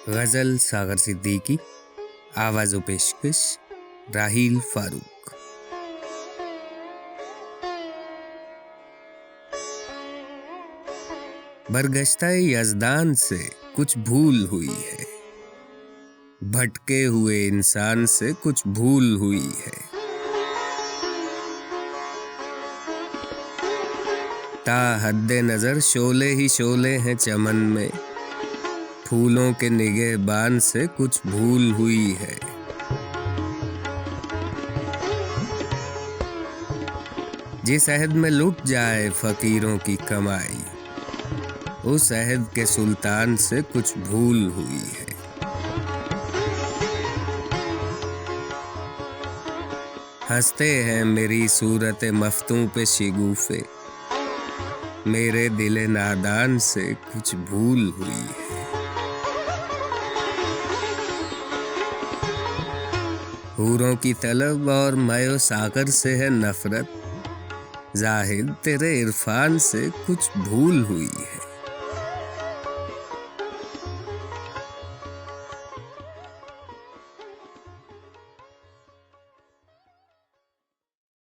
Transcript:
गज़ल सागर सिद्दीकी, आवाज़ व पेशकश राहील फारूक। बरगश्ता-ए यज़दान से कुछ भूल हुई है, भटके हुए इंसान से कुछ भूल हुई है। ता हद्दे नज़र शोले ही शोले हैं चमन में, फूलों के निगहबान से कुछ भूल हुई है। जिस अहद में लुट जाए फकीरों की कमाई, उस अहद के सुल्तान से कुछ भूल हुई है। हंसते हैं मेरी सूरत मफ्तूं पे शिगूफे, मेरे दिले नादान से कुछ भूल हुई है। हूरों की तलब और मयो साकर से है नफरत, जाहिद तेरे इरफान से कुछ भूल हुई है।